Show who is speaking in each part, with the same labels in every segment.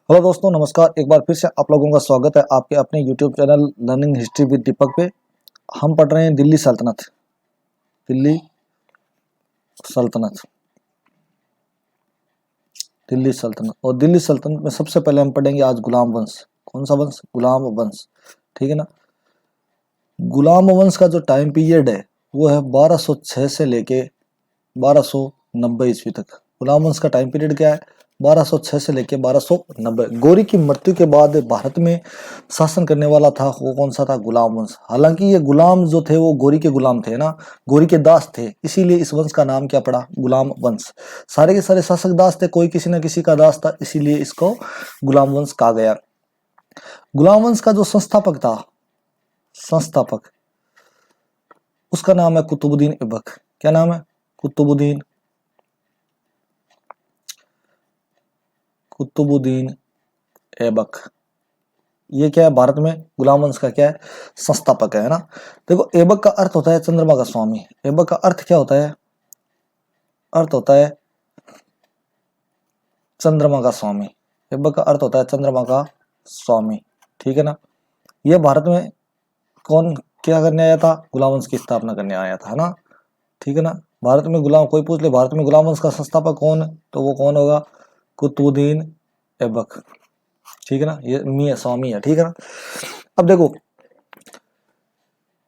Speaker 1: Hello दोस्तों, नमस्कार। एक बार फिर से आप लोगों का स्वागत है आपके अपने YouTube channel learning history with Deepak पे। हम पढ़ रहे हैं दिल्ली सल्तनत। दिल्ली सल्तनत दिल्ली सल्तनत और दिल्ली सल्तनत में सबसे पहले हम पढ़ेंगे आज गुलाम वंश। कौन सा वंश? गुलाम वंश। ठीक है ना। गुलाम वंश का जो टाइम पीरियड है वो है 1206 से लेके 1290 ईस्वी तक। गुलाम वंश का टाइम पीरियड क्या है? 1206 से लेके 1290। गौरी की मृत्यु के बाद भारत में शासन करने वाला था वो कौन सा था? गुलाम वंश। हालांकि ये गुलाम जो थे वो गौरी के गुलाम थे ना, गौरी के दास थे, इसीलिए इस वंश का नाम क्या पड़ा? गुलाम वंश। सारे के सारे शासक दास थे, कोई किसी न किसी का दास था, इसीलिए इसको गुलाम वंश कहा गया। गुलाम वंश का जो संस्थापक था, संस्थापक, उसका नाम है कुतुबुद्दीन ऐबक। क्या नाम है? कुतुबुद्दीन कुतुबुद्दीन ऐबक। ये क्या है? भारत में गुलाम वंश का क्या है? संस्थापक है ना। देखो, ऐबक का अर्थ होता है चंद्रमा का स्वामी। ऐबक का अर्थ क्या होता है? अर्थ होता है चंद्रमा का स्वामी। ऐबक का अर्थ होता है चंद्रमा का स्वामी। ठीक है ना। ये भारत में कौन क्या करने आया था? गुलाम वंश की स्थापना करने आया था ना। ठीक है ना। भारत में गुलाम, कोई पूछ ले भारत में गुलाम वंश का संस्थापक कौन है, तो वो कौन होगा? कुतुबुद्दीन ऐबक। ठीक है ना। ये मियां स्वामी है। ठीक है ना। अब देखो,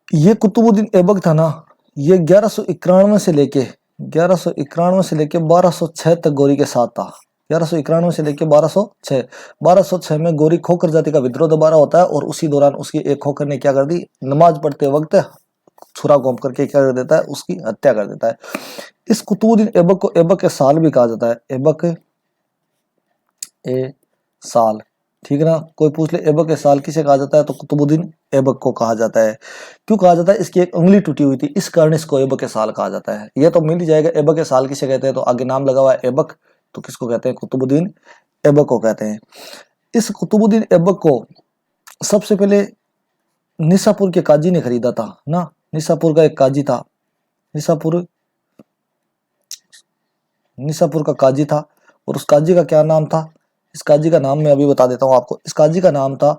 Speaker 1: ये कुतुबुद्दीन ऐबक था ना, ये 1191 से लेके 1206 तक गौरी के साथ था। 1191 से लेके 1206 में गौरी खोखर जाति का विद्रोह दोबारा होता है और उसी दौरान उसकी एक खोखर ने क्या कर दी? नमाज पढ़ते वक्त छुरा घोंप करके क्या कर देता है? उसकी हत्या कर देता है। इस कुतुबुद्दीन ऐबक को ऐबक के साल भी कहा जाता है। ऐबक ए साल। ठीक है ना। कोई पूछ ले ऐबक के साल किसे कहा जाता है, तो कुतुबुद्दीन ऐबक को कहा जाता है। क्यों कहा जाता है? इसकी एक उंगली टूटी हुई थी, इस कारण इसको ऐबक के साल कहा जाता है। ये तो मिल ही जाएगा। ऐबक के साल किसे कहते हैं, तो आगे नाम लगा हुआ है ऐबक, तो किसको कहते हैं? कुतुबुद्दीन ऐबक को कहते हैं। इस कुतुबुद्दीन ऐबक को सबसे पहले निसापुर के काजी ने खरीदा था ना। निसापुर का एक काजी था, निसापुर का काजी था, और उस काजी का क्या नाम था? इस काजी का नाम मैं अभी बता देता हूं आपको। इस काजी का नाम था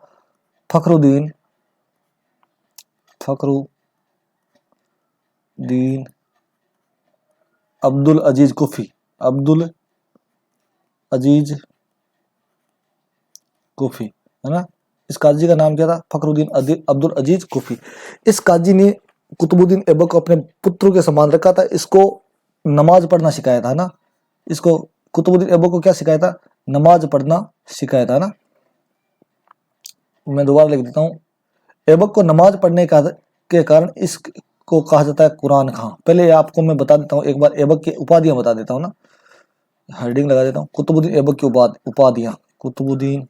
Speaker 1: फखरुद्दीन अब्दुल अजीज कुफी। अब्दुल अजीज कुफी, है ना। इस काजी का नाम क्या था? फखरुद्दीन अब्दुल अजीज कुफी। इस काजी ने कुतुबुद्दीन ऐबक को अपने पुत्र के समान रखा था। इसको नमाज पढ़ना सिखाया था ना। इसको कुतुबुद्दीन ऐबक को क्या सिखाया था? नमाज पढ़ना सिखाया था ना। मैं दोबारा लिख देता हूँ। ऐबक को नमाज पढ़ने के कारण इसको कहा जाता है कुरान खां। पहले आपको मैं बता देता हूँ एक बार, ऐबक की उपाधियां बता देता हूँ ना। हेडिंग लगा देता हूँ, कुतुबुद्दीन ऐबक की उपाधियां। कुतुबुद्दीन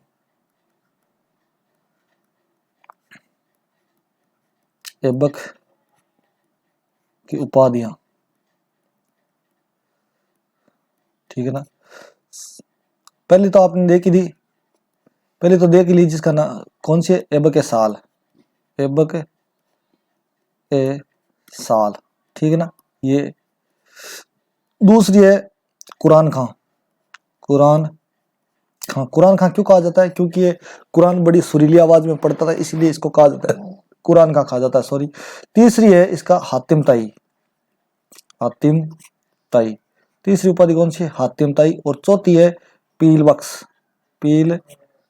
Speaker 1: ऐबक की उपाधियां। ठीक है ना। पहले तो आपने देख ही दी, पहले तो देख ली जिसका नाम कौन से? ऐबक ए साल। ऐबक ए साल। ठीक है ना। ये दूसरी है कुरान खां। कुरान खां। कुरान खां क्यों कहा जाता है? क्योंकि ये कुरान बड़ी सुरीली आवाज में पढ़ता था, इसलिए इसको कहा जाता है कुरान खां कहा जाता है। सॉरी। तीसरी है इसका हातिम ताई। हातिम ताई। तीसरी उपाधि कौन सी है? हातिम ताई। और चौथी है पील बख्श। पील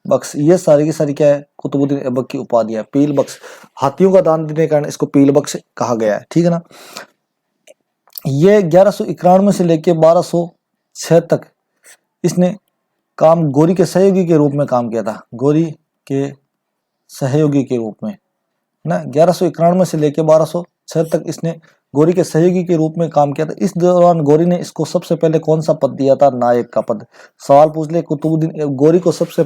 Speaker 1: बख्श। ये सारी की सारी क्या है? कुतुबुद्दीन ऐबक की उपाधि है। पील बख्श, हाथियों का दान देने के कारण इसको पील बख्श कहा गया है। ठीक है ना। ये 1191 से लेके 1206 तक इसने काम गौरी के सहयोगी के रूप में काम किया था। गौरी के सहयोगी के रूप में ना। 1191 से लेके 1206 तक इसने गौरी के सहयोगी के रूप में काम किया था। इस दौरान गौरी ने इसको सबसे पहले कौन सा पद दिया था? नायक का पद। सवाल पूछ ले, गौरी ने सबसे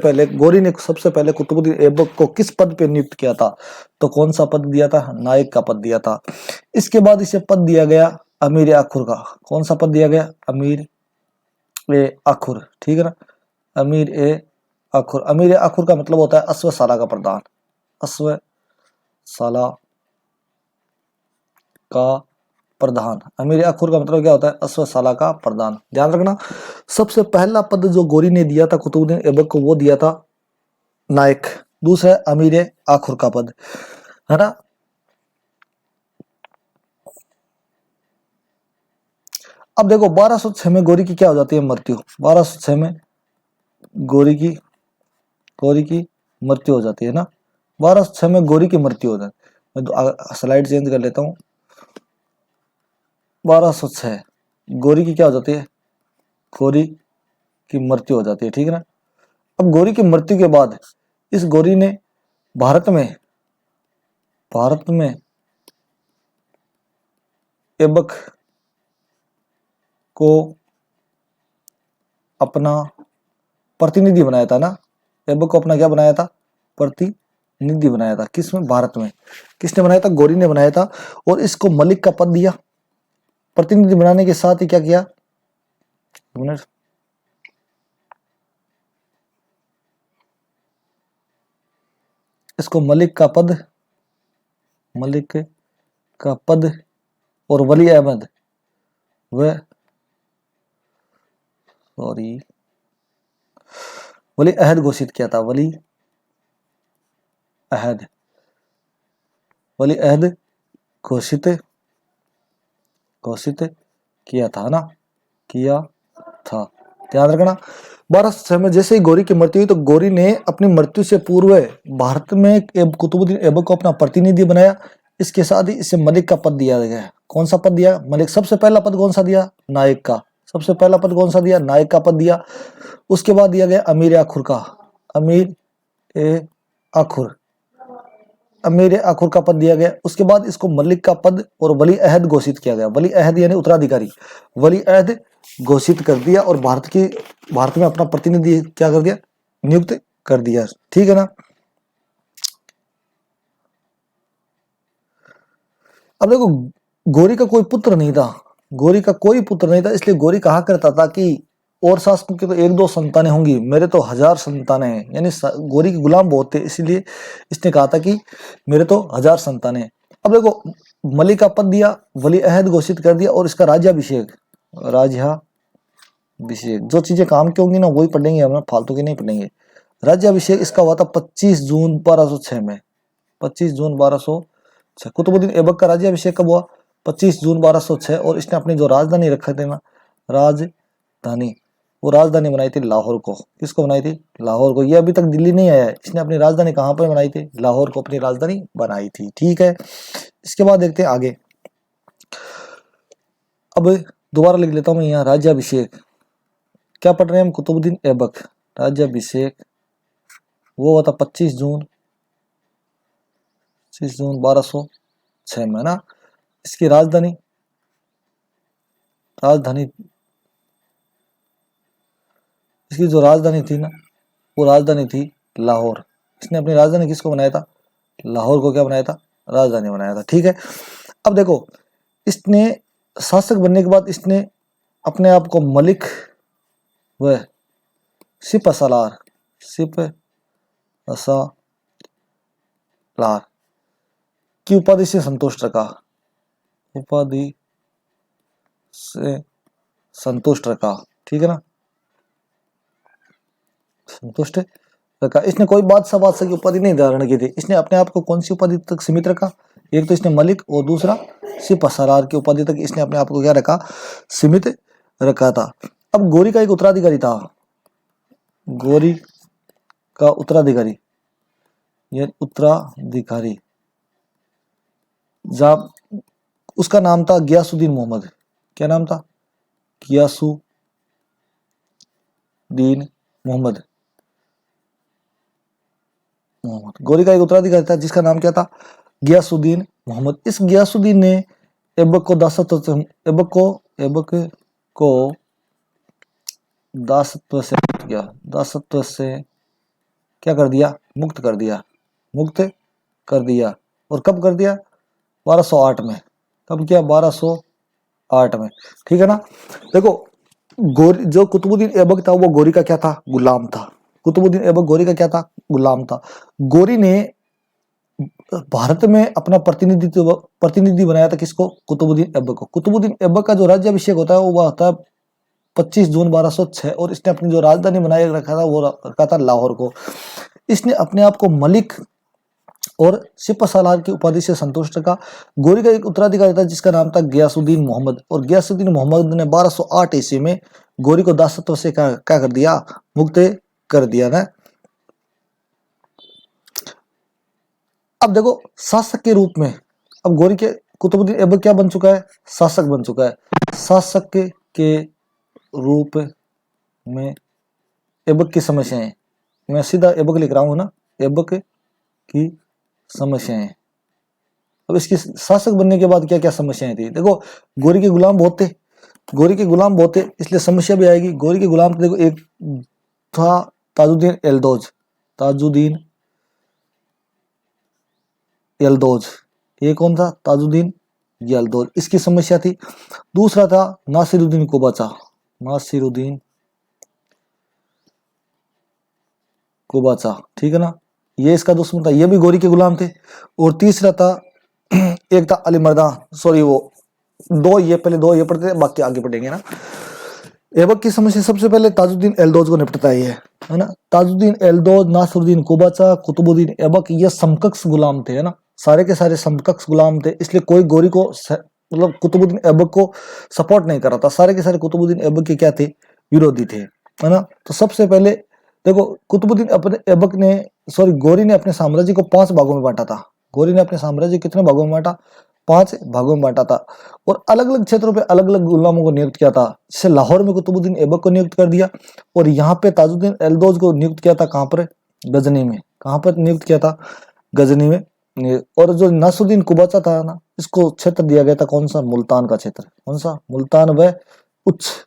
Speaker 1: पहले कुतुबुद्दीन ऐबक को किस पद पे नियुक्त किया था? तो कौन सा पद दिया था? नायक का पद दिया था। इसके बाद इसे पद दिया गया अमीर ए अखुर का। कौन सा पद दिया गया? अमीर ए अखुर। ठीक है ना। अमीर ए अखुर। अमीर ए अखुर का मतलब होता है अश्वशाला का प्रधान। अश्वशाला का प्रधान। अमीर अखुर का मतलब क्या होता है? अश्वशाला का प्रधान। ध्यान रखना, सबसे पहला पद जो गोरी ने दिया था कुतुबुद्दीन ऐबक को, वो दिया था नायक। दूसरा अमीर आखुर का पद, है ना। अब देखो 1206 में गोरी की क्या हो जाती है? मृत्यु। 1206 में गोरी की मृत्यु हो जाती है ना। 1206 में गोरी की मृत्यु हो जाती है। मैं स्लाइड चेंज कर लेता हूँ। 1206 गोरी की क्या हो जाती है? गोरी की मृत्यु हो जाती है, ठीक है ना। अब गोरी की मृत्यु के बाद इस गोरी ने भारत में ऐबक को अपना प्रतिनिधि बनाया था ना। ऐबक को अपना क्या बनाया था? प्रतिनिधि बनाया था। किसमें? भारत में। किसने बनाया था? गोरी ने बनाया था। और इसको मलिक का पद दिया। प्रतिनिधि बनाने के साथ ही क्या किया? इसको मलिक का पद और वली अहमद वली अहद घोषित किया था। वली अहद घोषित किया था ना, किया था। ध्यान रखना, 1206 में जैसे ही गोरी की मृत्यु हुई तो गोरी ने अपनी मृत्यु से पूर्व भारत में कुतुबुद्दीन ऐबक को अपना प्रतिनिधि बनाया। इसके साथ ही इसे मलिक का पद दिया गया। कौन सा पद दिया? मलिक। सबसे पहला पद कौन सा दिया? नायक का। सबसे पहला पद कौन सा दिया? नायक का पद दिया। उसके बाद दिया गया अमीर आखुर का। अमीर आखुर का पद दिया गया। उसके बाद इसको मलिक का पद और वली अहद घोषित किया गया। वली अहद यानी उत्तराधिकारी। वली अहद घोषित कर दिया और भारत में अपना प्रतिनिधि क्या कर दिया? नियुक्त कर दिया, ठीक है ना। अब देखो, गोरी का कोई पुत्र नहीं था। इसलिए गोरी कहा करता था कि और शासकों की तो 1-2 संतानें होंगी, मेरे तो 1000 संतानें हैं। यानी गोरी के गुलाम बहुत थे, इसलिए इसने कहा था कि मेरे तो 1000 संतानें हैं। अब देखो, मलिक का पद दिया, वली अहद घोषित कर दिया और इसका राज्याभिषेक जो चीजें काम की होंगी ना वही पढ़ेंगे हम, फालतू की नहीं पढ़ेंगे। राज्याभिषेक इसका हुआ था 25 जून 1206 में। 25 जून 1206 कुतुबुद्दीन ऐबक का राज्याभिषेक कब हुआ? 25 जून 1206। और इसने अपनी जो राजधानी रखा थे ना, वो राजधानी बनाई थी लाहौर को। किसको बनाई थी? लाहौर को। ये अभी तक दिल्ली नहीं आया है। इसने अपनी राजधानी कहाँ पर बनाई थी? लाहौर को अपनी राजधानी बनाई थी, ठीक है। इसके बाद देखते हैं आगे। अब दोबारा लिख लेता हूं मैं यहाँ, राज्याभिषेक क्या पढ़ रहे हैं हम? कुतुबुद्दीन ऐबक। राज्याभिषेक वो हुआ था 25 जून 1206 में ना। इसकी राजधानी इसकी जो राजधानी थी ना, वो राजधानी थी लाहौर। इसने अपनी राजधानी किसको बनाया था? लाहौर को क्या बनाया था? राजधानी बनाया था, ठीक है। अब देखो, इसने शासक बनने के बाद इसने अपने आप को मलिक व सिपहसालार की उपाधि से संतुष्ट रखा, ठीक है ना। संतुष्ट रखा। इसने कोई बादशाह की उपाधि नहीं धारण की थी। इसने अपने आप को कौन सी उपाधि तक सीमित रखा? एक तो इसने मलिक और दूसरा सिपहसालार की उपाधि तक इसने अपने आप को क्या रखा? सीमित रखा था। अब गोरी का एक उत्तराधिकारी था। गोरी का उत्तराधिकारी उसका नाम था गियासुद्दीन मोहम्मद। क्या नाम था? गियासुद्दीन मोहम्मद। गोरी का एक उत्तराधिकारी था जिसका नाम क्या था? गियासुद्दीन मोहम्मद। इस गियासुद्दीन ने ऐबक को दासत्व से क्या कर दिया? मुक्त कर दिया। और कब कर दिया? 1208 में। कब किया? 1208 में, ठीक है ना। देखो, गोरी जो कुतुबुद्दीन ऐबक था वो गोरी का क्या था? गुलाम था। कुतुबुद्दीन ऐबक गोरी का क्या था? गुलाम था। गोरी ने भारत में अपना प्रतिनिधि बनाया था किसको? कुतुबुद्दीन ऐबक को। कुतुबुद्दीन ऐबक का जो राज्याभिषेक होता है वो होता है 25 जून 1206 और इसने अपनी जो राजधानी बनाए रखा था वो रखा था लाहौर को। इसने अपने आप को मलिक और सिपह सालार की उपाधि से संतुष्ट रखा। गोरी का एक उत्तराधिकारी था जिसका नाम था गयासुद्दीन मोहम्मद, और गयासुद्दीन मोहम्मद ने 1208 ईस्वी में गोरी को दासत्व से क्या कर दिया? मुक्त कर दिया ना। अब देखो शासक के रूप में अब गोरी के कुतुबुद्दीन ऐबक क्या बन चुका है? शासक बन चुका है। शासक के रूप में ऐबक की समस्याएं, मैं सीधा ऐबक लिख रहा हूं ना, ऐबक की समस्याएं। अब इसकी शासक बनने के बाद क्या क्या समस्याएं थी? देखो गोरी के गुलाम बहुत थे, गोरी के गुलाम बहुत थे इसलिए समस्या भी आएगी। गोरी के गुलाम देखो एक था ताजुद्दीन यल्दौज, ताजुद्दीन यल्दौज, ये कौन था? ताजुद्दीन यल्दौज, इसकी समस्या थी। दूसरा था नासिरुद्दीन कुबाचा, नासिरुद्दीन कुबाचा, ठीक है ना, ये इसका दुश्मन था, ये भी गोरी के गुलाम थे। और तीसरा था एक था अली मर्दा, सॉरी वो दो, ये पहले दो ये पढ़ते थे बाकी आगे पढ़ेंगे ना। ऐबक की समस्या सबसे पहले ताजुद्दीन यल्दौज को निपटता है ना। ताजुद्दीन यल्दौज, नासिरुद्दीन कुबाचा, कुतुबुद्दीन ऐबक ये समकक्ष गुलाम थे, है ना, सारे के सारे समकक्ष गुलाम थे, इसलिए कोई गोरी को मतलब कुतुबुद्दीन ऐबक को सपोर्ट नहीं कर रहा था, सारे के सारे कुतुबुद्दीन ऐबक के क्या थे? विरोधी थे, है ना। तो सबसे पहले देखो कुतुबुद्दीन अपने ऐबक ने गोरी ने अपने साम्राज्य को 5 भागों में बांटा था। गोरी ने अपने साम्राज्य कितने भागों में बांटा? 5 भागों में बांटा था, और अलग अलग क्षेत्रों पे अलग अलग गुलामों को नियुक्त किया था। जैसे लाहौर में कुतुबुद्दीन ऐबक को नियुक्त कर दिया, और यहाँ पे ताजुद्दीन यल्दौज को नियुक्त किया था कहाँ पर? गजनी में। कहाँ पर नियुक्त किया था? गजनी में। और जो नासिरुद्दीन कुबाचा था ना, इसको क्षेत्र दिया गया था कौन सा? मुल्तान का क्षेत्र। कौन सा? मुल्तान व उच्च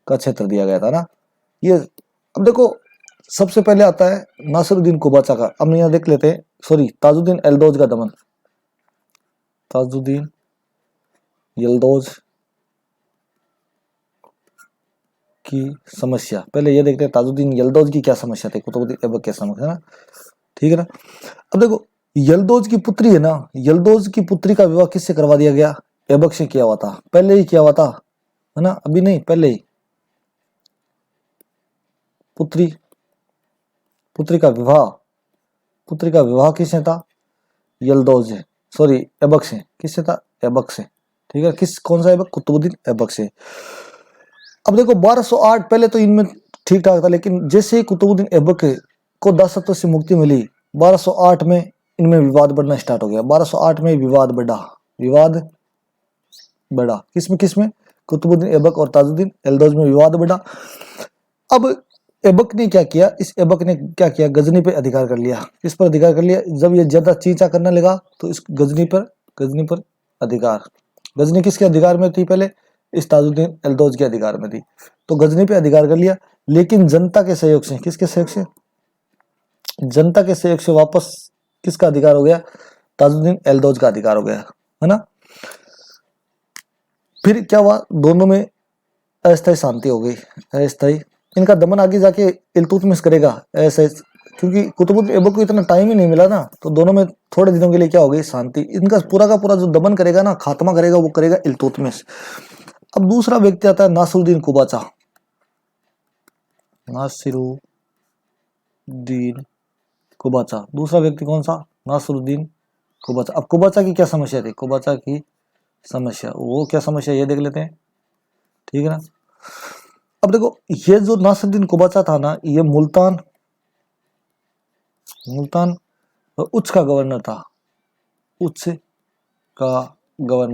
Speaker 1: का क्षेत्र दिया गया था ना। ये अब देखो सबसे पहले आता है नासिरुद्दीन कुबाचा का, अब यहाँ देख लेते हैं, ताजुद्दीन यल्दौज का दमन, ताजुद्दीन यल्दौज की समस्या। पहले ये देखते हैं ताजुद्दीन यल्दौज की क्या समस्या थी, कुतुबुद्दीन ऐबक की समस्या, है ना, ठीक है ना। अब देखो यल्दौज की पुत्री है ना, यल्दौज की पुत्री का विवाह किससे करवा दिया गया? ऐबक से किया हुआ था, पहले ही किया हुआ था, है ना, अभी नहीं, पहले ही। पुत्री का विवाह किससे था? यल्दौज से, ऐबक से। किससे था? ऐबक से, ठीक है। कौन सा ऐबक? कुतुबुद्दीन ऐबक से। अब देखो 1208 पहले तो इनमें ठीक ठाक था, लेकिन जैसे ही कुतुबुद्दीन ऐबक को दासत्व से मुक्ति मिली 1208 में इनमें विवाद बढ़ना स्टार्ट हो गया। 1208 में विवाद बढ़ा किसमें? कुतुबुद्दीन ऐबक और ताजुद्दीन यल्दौज में विवाद बढ़ा। अब ऐबक ने क्या किया? गजनी पे अधिकार कर लिया। किस पर अधिकार कर लिया? जब ये ज्यादा चींचा करने लगा तो इस गजनी पर अधिकार। गजनी किसके अधिकार में थी पहले? इस ताजुद्दीन यल्दौज के अधिकार में थी, तो गजनी पे अधिकार कर लिया। लेकिन जनता के सहयोग से, किसके सहयोग से? जनता के सहयोग से वापस किसका अधिकार हो गया? ताजुद्दीन यल्दौज का अधिकार हो गया, है ना। फिर क्या हुआ? दोनों में अस्थायी शांति हो गई, अस्थायी। इनका दमन आगे जाके इल्तुतमिश करेगा ऐसे, क्योंकि कुतुबुद्दीन ऐबक को इतना टाइम ही नहीं मिला ना, तो दोनों में थोड़े दिनों के लिए क्या हो गई? शांति। इनका पूरा का पूरा जो दमन करेगा ना, खात्मा करेगा, वो करेगा इल्तुतमिश। अब दूसरा व्यक्ति आता है नासिरुद्दीन कुबाचा, नासिरुद्दीन कुबाचा। दूसरा व्यक्ति कौन सा? नासिरुद्दीन कुबाचा। अब कुबाचा की क्या समस्या थी? कुबाचा की समस्या, वो क्या समस्या ये देख लेते हैं, ठीक है ना। अब देखो ये जो नासिरुद्दीन कुबाचा था ना, ये मुल्तान उच्च का गवर्नर था,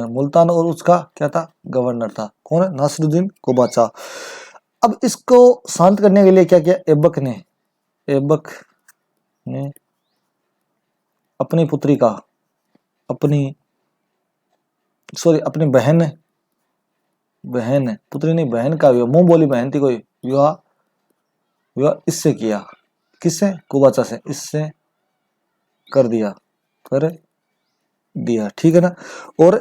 Speaker 1: मुल्तान और उच्च का क्या था? गवर्नर था। कौन है? नासिरुद्दीन कुबाचा। अब इसको शांत करने के लिए क्या किया? ऐबक ने अपनी पुत्री का, अपनी बहन, पुत्री नहीं, बहन का विवाह, मुंह बोली बहन थी कोई, विवाह इससे किया। किससे? कुबाचा से। इससे कर दिया, ठीक है ना। और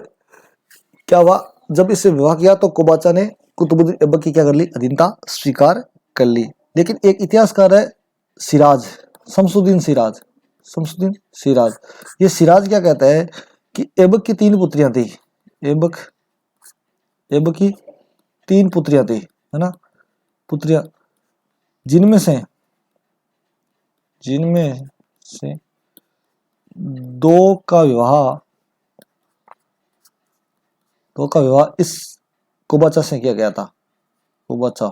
Speaker 1: क्या हुआ? जब इससे विवाह किया तो कुबाचा ने कुतुबुद्दीन ऐबक की क्या कर ली? अधीनता स्वीकार कर ली। लेकिन एक इतिहासकार है सिराज, शमसुद्दीन सिराज, शमसुद्दीन सिराज। ये सिराज क्या कहता है कि ऐबक की 3 पुत्रियां थी, ऐबक की 3 पुत्रियां थी, है ना, पुत्रियां, जिनमें से दो का विवाह इस कुबाचा से किया गया था। कुबाचा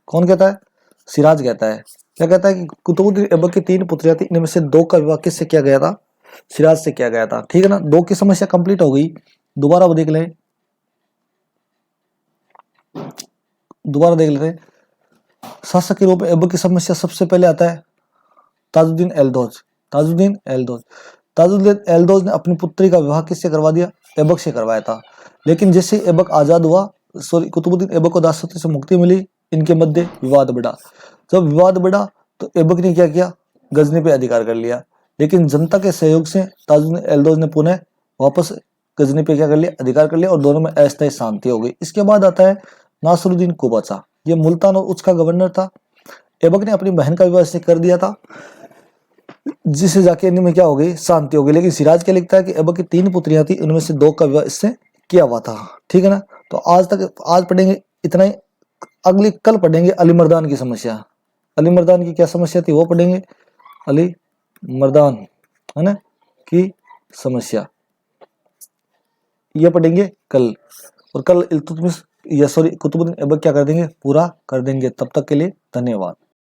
Speaker 1: कौन कहता है? सिराज कहता है। क्या कहता है कि कुतुबुद्दीन ऐबक की 3 पुत्रियां थी, इनमें से 2 का विवाह किससे किया गया था? सिराज से किया गया था। ठीक है ना, 2 की समस्या कंप्लीट हो गई। दोबारा देख लें, शासक के रूप में ऐबक की समस्या सबसे पहले आता है ताजुद्दीन एल्दोज ने अपनी पुत्री का विवाह किससे करवा दिया? ऐबक से करवाया था। लेकिन जैसे ऐबक आजाद हुआ, कुतुबुद्दीन ऐबक को दासत्व से मुक्ति मिली, इनके मध्य विवाद बढ़ा। जब विवाद बढ़ा तो ऐबक ने क्या किया? गजनी पे अधिकार कर लिया। लेकिन जनता के सहयोग से ताजुद्दीन एल्दोज ने पुनः वापस गजनी पे क्या कर लिया? अधिकार कर लिया, और दोनों में अस्थायी शांति हो गई। इसके बाद आता है नासरुद्दीन कुबाचा। ये मुल्तान और उच्च का गवर्नर था। ऐबक ने अपनी बहन का विवाह इससे कर दिया था, जिससे जाके इनमें क्या हो गई? शांति हो गई। लेकिन सिराज क्या लिखता है कि ऐबक की 3 पुत्रियां थी, उनमें से 2 का विवाह इससे किया हुआ था। ठीक है ना, तो आज पढ़ेंगे इतना ही। कल पढ़ेंगे अली मर्दान की समस्या। अली मर्दान की क्या समस्या थी वो पढ़ेंगे, अली मर्दान, है ना, की समस्या, ये पढ़ेंगे कल। और कल इल्तुतमिश कुतुबुद्दीन ऐबक क्या कर देंगे? पूरा कर देंगे। तब तक के लिए धन्यवाद।